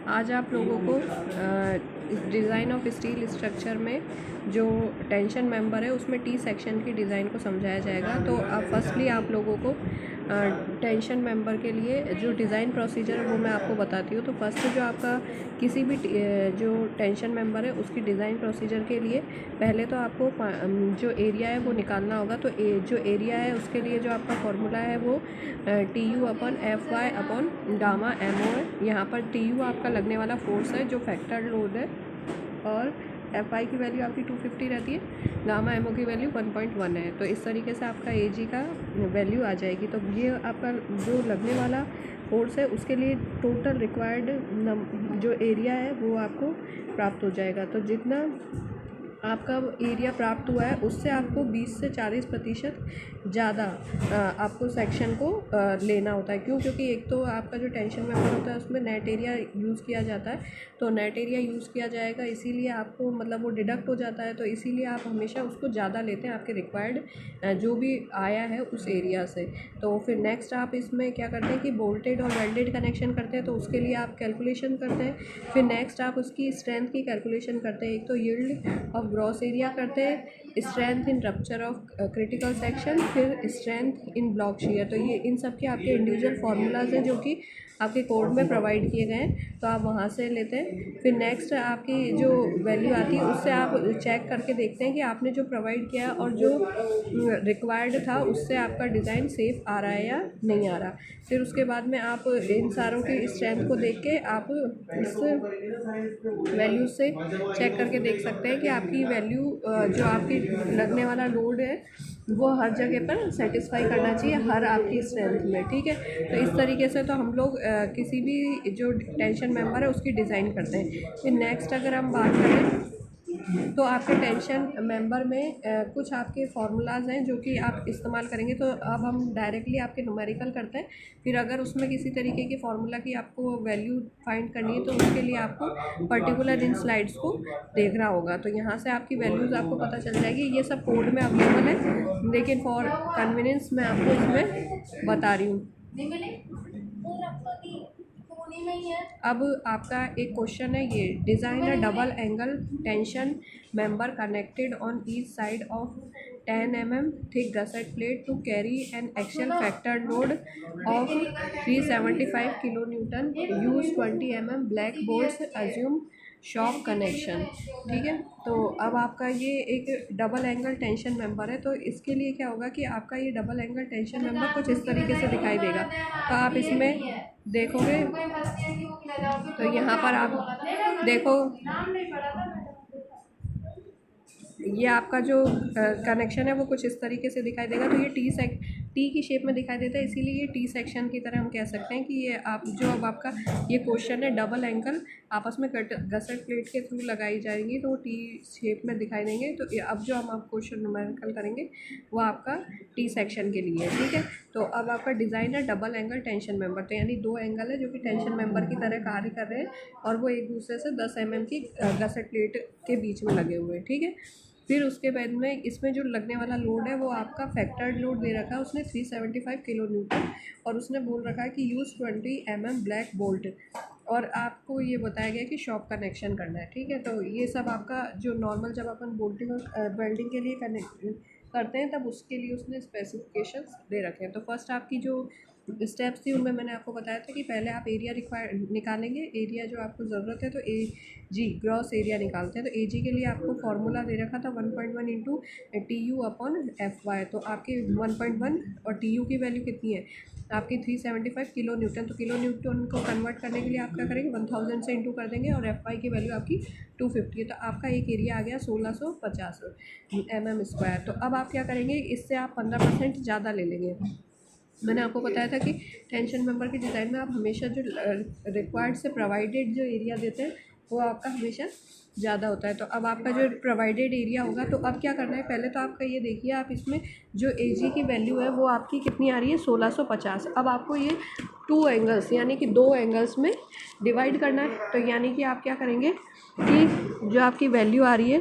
आज आप लोगों को डिज़ाइन ऑफ स्टील स्ट्रक्चर में जो टेंशन मेंबर है उसमें टी सेक्शन की डिज़ाइन को समझाया जाएगा। तो अब फर्स्टली आप लोगों को टेंशन मेंबर के लिए जो डिज़ाइन प्रोसीजर है वो मैं आपको बताती हूँ। तो फर्स्ट जो आपका किसी भी जो टेंशन मेंबर है उसकी डिज़ाइन प्रोसीजर के लिए पहले तो आपको जो एरिया है वो निकालना होगा। तो जो एरिया है उसके लिए जो आपका फॉर्मूला है वो TU/FY/गामा MO है। यहाँ पर TU आपका लगने वाला फोर्स है जो फैक्टर लोड है, और FI की वैल्यू आपकी 250 रहती है, गामा MO की वैल्यू 1.1 है। तो इस तरीके से आपका AG का वैल्यू आ जाएगी। तो ये आपका जो लगने वाला फोर्स है उसके लिए टोटल रिक्वायर्ड जो एरिया है वो आपको प्राप्त हो जाएगा। तो जितना आपका एरिया प्राप्त हुआ है उससे आपको 20 से 40% ज़्यादा आपको सेक्शन को लेना होता है। क्यों? क्योंकि एक तो आपका जो टेंशन मेंबर होता है उसमें नेट एरिया यूज़ किया जाता है, तो नेट एरिया यूज़ किया जाएगा, इसीलिए आपको मतलब वो डिडक्ट हो जाता है। तो इसीलिए आप हमेशा उसको ज़्यादा लेते हैं आपके रिक्वायर्ड जो भी आया है उस एरिया से। तो फिर नेक्स्ट आप इसमें क्या करते हैं कि बोल्टेड और वेल्डेड कनेक्शन करते हैं, तो उसके लिए आप कैलकुलेशन करते हैं। फिर नेक्स्ट आप उसकी स्ट्रेंथ की कैलकुलेशन करते हैं। एक तो यील्ड ऑफ ग्रॉस एरिया करते हैं, strength in rupture of critical section, फिर स्ट्रेंथ इन ब्लॉक शियर। तो ये इन सब के आपके इंडिविजुअल फार्मूलाज हैं जो कि आपके कोड में प्रोवाइड किए गए हैं, तो आप वहाँ से लेते हैं। फिर नेक्स्ट आपकी जो वैल्यू आती है उससे आप चेक करके देखते हैं कि आपने जो प्रोवाइड किया और जो रिक्वायर्ड था उससे आपका डिज़ाइन सेफ आ रहा है या नहीं आ रहा। फिर उसके बाद में आप इन सारों की स्ट्रेंथ को देख के आप इस वैल्यू से चेक करके देख सकते हैं कि आपकी वैल्यू जो आपकी लगने वाला लोड है वो हर जगह पर सेटिस्फाई करना चाहिए हर आपकी स्ट्रेंथ में। ठीक है, तो इस तरीके से तो हम लोग किसी भी जो टेंशन मेंबर है उसकी डिज़ाइन करते हैं। फिर नेक्स्ट अगर हम बात करें तो आपके टेंशन मेंबर में कुछ आपके फार्मूलाज हैं जो कि आप इस्तेमाल करेंगे। तो अब हम डायरेक्टली आपके न्यूमेरिकल करते हैं। फिर अगर उसमें किसी तरीके की फार्मूला की आपको वैल्यू फाइंड करनी है तो उसके लिए आपको पर्टिकुलर इन स्लाइड्स को देखना होगा। तो यहाँ से आपकी वैल्यूज़ आपको पता चल जाएगी। ये सब कोड में अवेलेबल है, लेकिन फॉर कन्वीनियंस मैं आपको इसमें बता रही हूँ। अब आपका एक क्वेश्चन है, ये design a double angle tension member connected on each side of 10 mm thick gusset plate to carry an axial factor load of 375 kilo newton, use 20 mm black bolts, assume shock connection. ठीक है, तो अब आपका ये एक double angle tension member है। तो इसके लिए क्या होगा कि आपका ये डबल एंगल टेंशन मेंबर कुछ इस तरीके से दिखाई देगा। तो आप इसमें देखोगे तो यहाँ पर आप देखो ये आपका जो कनेक्शन है वो कुछ इस तरीके से दिखाई देगा। तो ये टी की शेप में दिखाई देता है, इसीलिए ये टी सेक्शन की तरह हम कह सकते हैं कि ये आप जो अब आपका ये क्वेश्चन है डबल एंगल आपस में गसेट प्लेट के थ्रू लगाई जाएंगी तो वो टी शेप में दिखाई देंगे। तो अब जो हम आप क्वेश्चन न्यूमेरिकल करेंगे वो आपका टी सेक्शन के लिए है। ठीक है, तो अब आपका डिज़ाइन है डबल एंगल टेंशन मेंबर। तो यानी दो एंगल है जो कि टेंशन मेंबर की तरह कार्य कर रहे हैं और वो एक दूसरे से 10 mm की गसेट प्लेट के बीच में लगे हुए हैं। ठीक है, फिर उसके बाद में इसमें जो लगने वाला लोड है वो आपका फैक्टर्ड लोड दे रखा है उसने 375 किलो न्यूटन, और उसने बोल रखा है कि यूज़ 20 mm ब्लैक बोल्ट, और आपको ये बताया गया कि शॉप कनेक्शन करना है। ठीक है, तो ये सब आपका जो नॉर्मल जब अपन बोल्टिंग और वेल्डिंग के लिए कनेक्ट करते हैं तब उसके लिए उसने स्पेसिफिकेशंस दे रखे हैं। तो फर्स्ट आपकी जो स्टेप्स थी उनमें मैंने आपको बताया था कि पहले आप एरिया निकालेंगे, एरिया जो आपको ज़रूरत है तो ग्रॉस एरिया निकालते हैं। तो AG के लिए आपको फार्मूला दे रखा था 1.1 इंटू TU/FY। तो आपके 1.1 और TU की वैल्यू कितनी है आपकी 375 किलो न्यूटन। तो किलो न्यूटन को कन्वर्ट करने के लिए आप क्या करेंगे 1000 से इंटू कर देंगे, और FY की वैल्यू आपकी 250 है। तो आपका एक एरिया आ गया 1650 mm²। तो अब आप क्या करेंगे, इससे आप 15% ज़्यादा ले लेंगे। मैंने आपको बताया था कि टेंशन मेंबर की डिज़ाइन में आप हमेशा जो रिक्वायर्ड से प्रोवाइडेड जो एरिया देते हैं वो आपका हमेशा ज़्यादा होता है। तो अब आपका जो प्रोवाइडेड एरिया होगा, तो अब क्या करना है, पहले तो आपका ये देखिए आप इसमें जो AG की वैल्यू है वो आपकी कितनी आ रही है 1650। अब आपको ये 2 एंगल्स यानी कि 2 एंगल्स में डिवाइड करना है। तो यानी कि आप क्या करेंगे कि जो आपकी वैल्यू आ रही है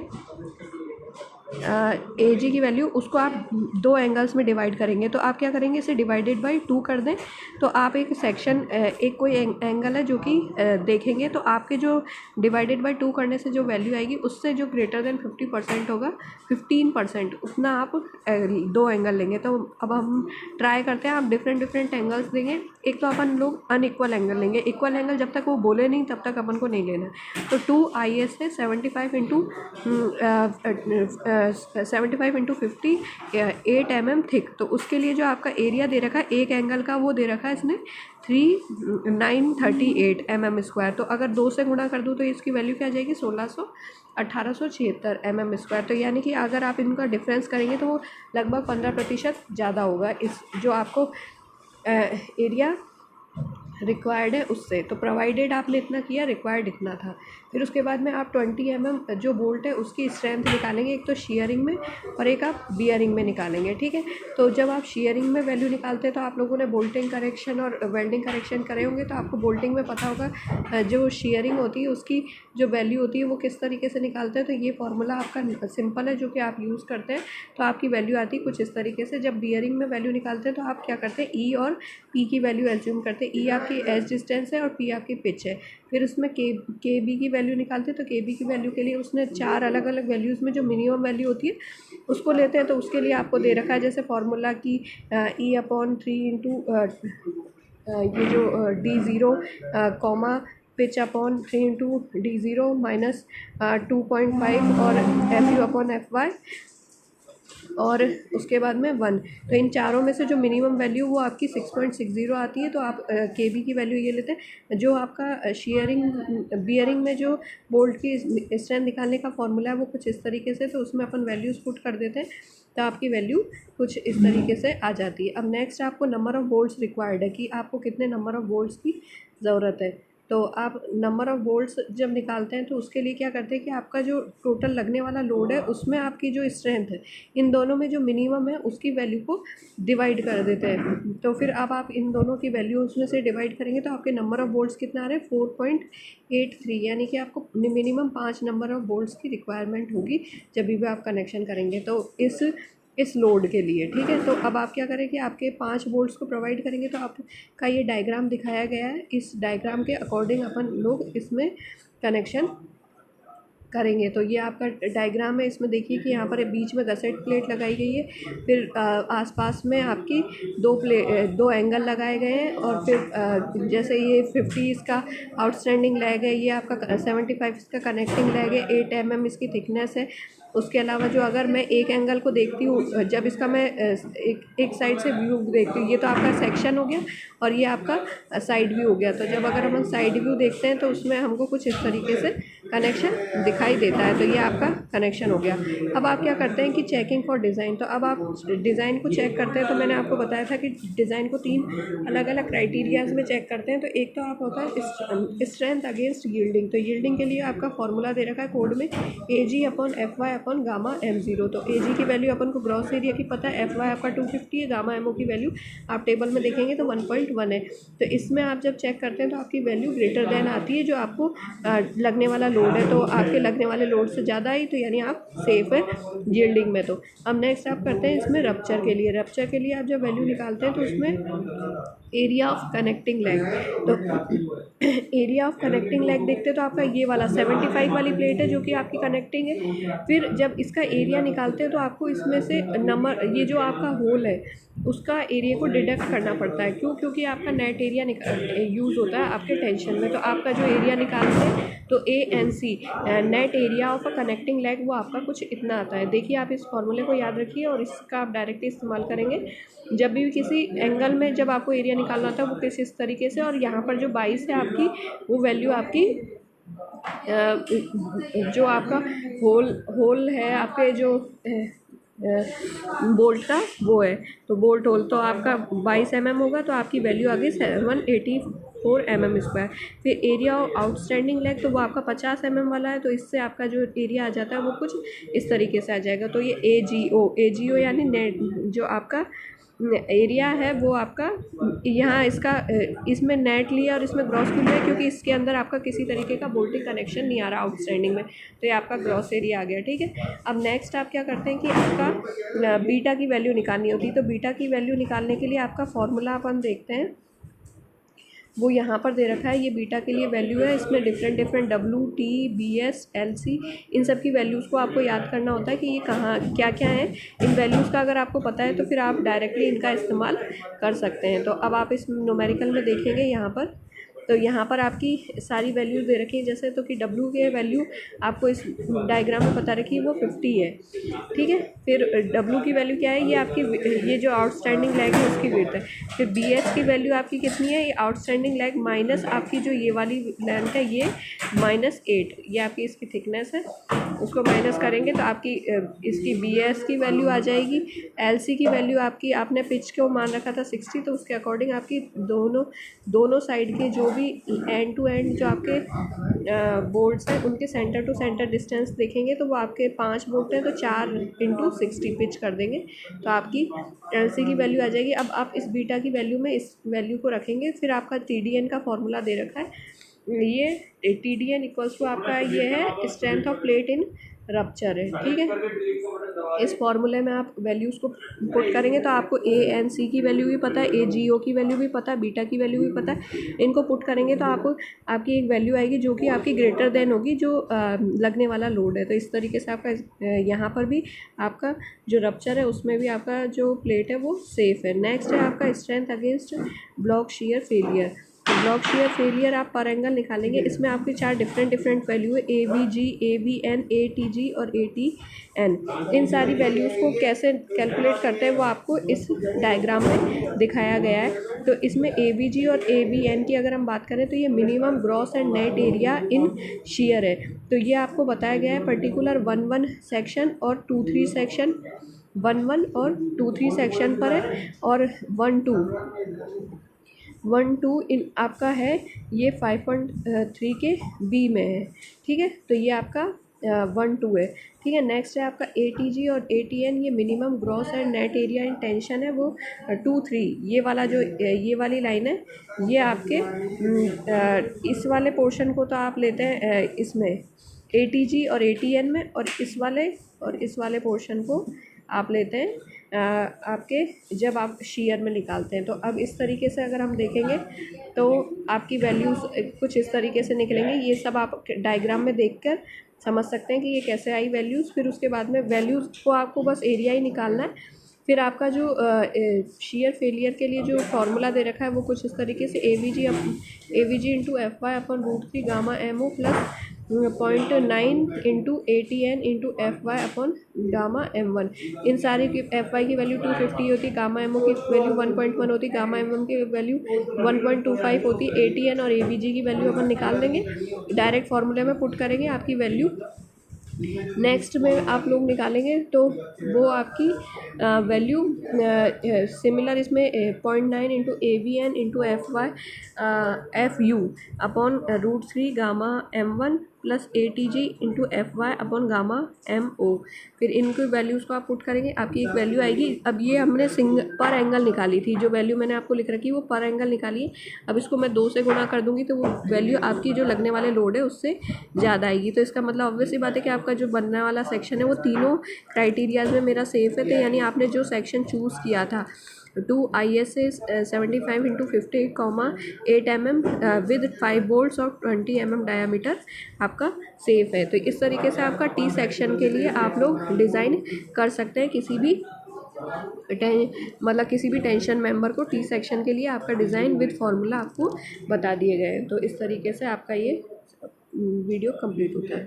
ए जी की वैल्यू उसको आप दो एंगल्स में डिवाइड करेंगे। तो आप क्या करेंगे, इसे डिवाइडेड बाई 2 कर दें। तो आप एक सेक्शन एक कोई एंगल है जो कि देखेंगे, तो आपके जो डिवाइडेड बाई 2 करने से जो वैल्यू आएगी उससे जो ग्रेटर देन 50% होगा, 15% उतना आप दो एंगल लेंगे। तो अब हम ट्राई करते हैं, आप डिफरेंट डिफरेंट एंगल्स देंगे। एक तो अपन लोग अनइक्वल एंगल लेंगे, इक्वल एंगल जब तक वो बोले नहीं तब तक अपन को नहीं लेना। तो 2IS है 75 इंटू 50 8 mm थिक। तो उसके लिए जो आपका एरिया दे रखा है एक एंगल का, वो दे रखा है इसने 3938 mm²। तो अगर 2 से गुणा कर दूँ तो इसकी वैल्यू क्या आ जाएगी, 1876 mm²। तो यानी कि अगर आप इनका डिफरेंस करेंगे तो वो लगभग 15% ज़्यादा होगा इस जो आपको एरिया रिक्वायर्ड है उससे। तो प्रोवाइडेड आपने इतना किया, रिक्वायर्ड इतना था। फिर उसके बाद में आप 20 mm जो बोल्ट है उसकी स्ट्रेंथ निकालेंगे, एक तो शीयरिंग में और एक आप बियरिंग में निकालेंगे, ठीक है। तो जब आप शीयरिंग में वैल्यू निकालते हैं तो आप लोगों ने बोल्टिंग करेक्शन और वेल्डिंग करेक्शन करे होंगे, तो आपको बोल्टिंग में पता होगा जो शीयरिंग होती है उसकी जो वैल्यू होती है वो किस तरीके से निकालते हैं। तो ये फार्मूला आपका सिंपल है जो कि आप यूज़ करते हैं, तो आपकी वैल्यू आती है कुछ इस तरीके से। जब बियरिंग में वैल्यू निकालते हैं तो आप क्या करते हैं, ई और पी की वैल्यू एज्यूम करते हैं। ई आपकी एज डिस्टेंस है और पी आपकी पिच है। फिर उसमें के बी की वैल्यू निकालते हैं। तो के बी की वैल्यू के लिए उसने 4 अलग अलग वैल्यूज़ में जो मिनिमम वैल्यू होती है उसको लेते हैं। तो उसके लिए आपको दे रखा है जैसे फार्मूला की E/3 इंटू ये जो D0 comma पिच/3 into D0 minus 2.5 और FU/FY और उसके बाद में 1। तो इन चारों में से जो मिनिमम वैल्यू वो आपकी 6.60 आती है। तो आप के बी की वैल्यू ये लेते हैं। जो आपका शीयरिंग बियरिंग में जो बोल्ट की स्ट्रेंथ निकालने का फॉर्मूला है वो कुछ इस तरीके से, तो उसमें अपन वैल्यूज़ पुट कर देते हैं तो आपकी वैल्यू कुछ इस तरीके से आ जाती है। अब नेक्स्ट आपको नंबर ऑफ़ बोल्ट्स रिक्वायर्ड है कि आपको कितने नंबर ऑफ़ बोल्ट्स की ज़रूरत है। तो आप नंबर ऑफ़ बोल्ट्स जब निकालते हैं तो उसके लिए क्या करते हैं कि आपका जो टोटल लगने वाला लोड है उसमें आपकी जो स्ट्रेंथ है इन दोनों में जो मिनिमम है उसकी वैल्यू को डिवाइड कर देते हैं। तो फिर अब आप इन दोनों की वैल्यू उसमें से डिवाइड करेंगे तो आपके नंबर ऑफ़ बोल्ट्स कितना आ रहे हैं, 4.83। यानी कि आपको मिनिमम 5 नंबर ऑफ़ बोल्ट्स की रिक्वायरमेंट होगी जब भी आप कनेक्शन करेंगे तो इस लोड के लिए, ठीक है। तो अब आप क्या करें कि आपके 5 बोल्ट्स को प्रोवाइड करेंगे। तो आपका ये डायग्राम दिखाया गया है, इस डायग्राम के अकॉर्डिंग अपन लोग इसमें कनेक्शन करेंगे। तो ये आपका डायग्राम है, इसमें देखिए कि यहाँ पर बीच में गसेट प्लेट लगाई गई है। फिर आसपास में आपकी दो एंगल लगाए गए हैं। और फिर जैसे ये 50 इसका आउटस्टैंडिंग लैग है, ये आपका 75 इसका कनेक्टिंग लैग है, 8 mm इसकी थिकनेस है। उसके अलावा जो अगर मैं एक एंगल को देखती हूँ, जब इसका मैं एक साइड से व्यू देखती हूँ, ये तो आपका सेक्शन हो गया और ये आपका साइड व्यू हो गया। तो जब अगर हम साइड व्यू देखते हैं तो उसमें हमको कुछ इस तरीके से कनेक्शन दिखाई देता है। तो ये आपका कनेक्शन हो गया। अब आप क्या करते हैं कि चेकिंग फॉर डिज़ाइन। तो अब आप डिज़ाइन को चेक करते हैं। तो मैंने आपको बताया था कि डिज़ाइन को 3 अलग अलग क्राइटेरियाज़ में चेक करते हैं। तो एक तो आप होता है स्ट्रेंथ अगेंस्ट यील्डिंग। तो यील्डिंग के लिए आपका फॉर्मूला दे रखा है कोड में AG/FY/γ M0। तो AG की वैल्यू अपन को ग्रॉस एरिया की पता है, FY आपका 250 है, गामा MO की वैल्यू आप टेबल में देखेंगे तो 1.1 है। तो इसमें आप जब चेक करते हैं तो आपकी वैल्यू ग्रेटर देन आती है जो आपको लगने वाला लोड है। तो आपके लगने वाले लोड से ज़्यादा आई तो यानी आप सेफ है यील्डिंग में। तो अब नेक्स्ट आप करते हैं इसमें रप्चर के लिए। रप्चर के लिए आप जब वैल्यू निकालते हैं तो उसमें एरिया ऑफ कनेक्टिंग लैग। तो एरिया ऑफ कनेक्टिंग लैग देखते हैं तो आपका ये वाला 75 वाली प्लेट है जो कि आपकी कनेक्टिंग है। फिर जब इसका एरिया निकालते हैं तो आपको इसमें से नंबर, ये जो आपका होल है उसका एरिया को डिडक्ट करना पड़ता है। क्यों? क्योंकि आपका नेट एरिया यूज़ होता है आपके टेंशन में। तो आपका जो एरिया निकालते हैं तो ANC net area of a connecting lag वो आपका कुछ इतना आता है। देखिए आप इस फॉर्मूले को याद रखिए और इसका आप डायरेक्टली इस्तेमाल करेंगे जब भी किसी एंगल में जब आपको एरिया निकालना होता है वो किस इस तरीके से। और यहाँ पर जो 22 है आपकी वो वैल्यू आपकी जो आपका होल है आपके जो बोल्ट का वो है। तो बोल्ट होल तो आपका 22 mm होगा। तो आपकी वैल्यू आ गई 784 mm²। फिर एरिया आउटस्टैंडिंग लैग तो वो आपका 50 mm वाला है। तो इससे आपका जो एरिया आ जाता है वो कुछ इस तरीके से आ जाएगा। तो ये AGO यानी नेट जो आपका एरिया है वो आपका यहाँ इसका इसमें नेट लिया और इसमें ग्रॉस क्यों लिया, क्योंकि इसके अंदर आपका किसी तरीके का बोल्टिंग कनेक्शन नहीं आ रहा आउटस्टैंडिंग में, तो ये आपका ग्रॉस एरिया आ गया। ठीक है, अब नेक्स्ट आप क्या करते हैं कि आपका बीटा की वैल्यू निकालनी होती है। तो बीटा की वैल्यू निकालने के लिए आपका फॉर्मूला अपन देखते हैं, वो यहाँ पर दे रखा है। ये बीटा के लिए वैल्यू है, इसमें different W T B S L C इन सब की वैल्यूज़ को आपको याद करना होता है कि ये कहाँ क्या क्या है। इन वैल्यूज़ का अगर आपको पता है तो फिर आप डायरेक्टली इनका इस्तेमाल कर सकते हैं। तो अब आप इस न्यूमेरिकल में देखेंगे यहाँ पर, तो यहाँ पर आपकी सारी वैल्यूज़ दे रखी है। जैसे तो कि W की वैल्यू आपको इस डायग्राम में पता रखी है वो 50 है। ठीक है, फिर W की वैल्यू क्या है, ये आपकी ये जो आउटस्टैंडिंग लेग है उसकी विड्थ है। फिर BS की वैल्यू आपकी कितनी है, ये आउटस्टैंडिंग लेग माइनस आपकी जो ये वाली लेंथ है ये -8, ये आपकी इसकी थिकनेस है, उसको माइनस करेंगे तो आपकी इसकी BS की वैल्यू आ जाएगी। LC की वैल्यू आपकी, आपने पिच को मान रखा था 60, तो उसके अकॉर्डिंग आपकी दोनों साइड के जो भी एंड टू एंड जो आपके बोर्ड्स हैं उनके सेंटर टू सेंटर डिस्टेंस देखेंगे तो वो आपके 5 बोर्ड हैं, तो 4 × 60 पिच कर देंगे तो आपकी LC की वैल्यू आ जाएगी। अब आप इस बीटा की वैल्यू में इस वैल्यू को रखेंगे। फिर आपका TDN का फॉर्मूला दे रखा है, ये TDN इक्वल्स टू आपका ये है strength of plate in rupture है। ठीक है, इस फॉर्मूले में आप वैल्यूज़ को पुट करेंगे तो आपको ANC की वैल्यू भी पता है, AGO की वैल्यू भी पता है, बीटा की वैल्यू भी पता है। इनको पुट करेंगे तो आपको आपकी एक वैल्यू आएगी जो कि आपकी ग्रेटर देन होगी जो लगने वाला लोड है। तो इस तरीके से आपका यहाँ पर भी आपका जो रप्चर है उसमें भी आपका जो प्लेट है वो सेफ़ है। नेक्स्ट है आपका strength against block share failure. Block share failure आप पर एंगल निकालेंगे, इसमें आपके 4 डिफरेंट वैल्यू है, AVG, AVN, ATG और ATN। इन सारी वैल्यूज़ को कैसे कैलकुलेट करते हैं वो आपको इस डायग्राम में दिखाया गया है। तो इसमें AVG और AVN की अगर हम बात करें तो ये minimum gross and net area in share है। तो ये आपको बताया गया है पर्टिकुलर 1-1 सेक्शन और 2-3 सेक्शन, 1-1 और 2-3 सेक्शन पर है, और 1-2 इन आपका है ये 5.3 के B में है। ठीक है, तो ये आपका 1-2 है। ठीक है, नेक्स्ट है आपका ATG और ATN, ये minimum gross and net area in tension है, वो 2-3 ये वाला जो ये वाली लाइन है ये आपके इस वाले पोर्शन को तो आप लेते हैं इसमें ATG और ATN में, और इस वाले पोर्शन को आप लेते हैं आपके जब आप शेयर में निकालते हैं। तो अब इस तरीके से अगर हम देखेंगे तो आपकी वैल्यूज़ कुछ इस तरीके से निकलेंगे। ये सब आप डायग्राम में देखकर समझ सकते हैं कि ये कैसे आई वैल्यूज़। फिर उसके बाद में वैल्यूज़ को आपको बस एरिया ही निकालना है। फिर आपका जो शेयर फेलियर के लिए जो फार्मूला दे रखा है वो कुछ इस तरीके से AVG इंटू FY अपन √3 gamma MO plus 0.9 into ATN into FY अपन गामा M1। इन सारे की FY की वैल्यू 250 होती, गामा MO की वैल्यू 1.1 होती, गामा M1 की वैल्यू 1.25 होती। ATN और AVG की वैल्यू अपन निकाल देंगे, डायरेक्ट फार्मूले में पुट करेंगे, आपकी वैल्यू नेक्स्ट में आप लोग निकालेंगे तो वो आपकी वैल्यू सिमिलर इसमें 0.9 into AVN into FY FU upon √3 gamma M1 plus ATG into FY upon gamma MO। फिर इनकी वैल्यूज़ को आप पुट करेंगे, आपकी एक वैल्यू आएगी। अब ये हमने पर एंगल निकाली थी, जो वैल्यू मैंने आपको लिख रखी है वो पर एंगल निकाली है। अब इसको मैं 2 से गुणा कर दूंगी तो वो वैल्यू आपकी जो लगने वाले लोड है उससे ज़्यादा आएगी। तो इसका मतलब ऑब्वियस सी बात है कि आपका जो बनने वाला सेक्शन है वो तीनों क्राइटेरियाज में मेरा सेफ़ है। तो यानी आपने जो सेक्शन चूज़ किया था 2 ISA 75 into 58,8 mm with 5 bolts और 20 mm डायामीटर आपका सेफ़ है। तो इस तरीके से आपका T सेक्शन के लिए आप लोग डिज़ाइन कर सकते हैं किसी भी किसी भी टेंशन मेंबर को। T सेक्शन के लिए आपका डिज़ाइन विद फार्मूला आपको बता दिए गए हैं। तो इस तरीके से आपका ये वीडियो कंप्लीट होता है।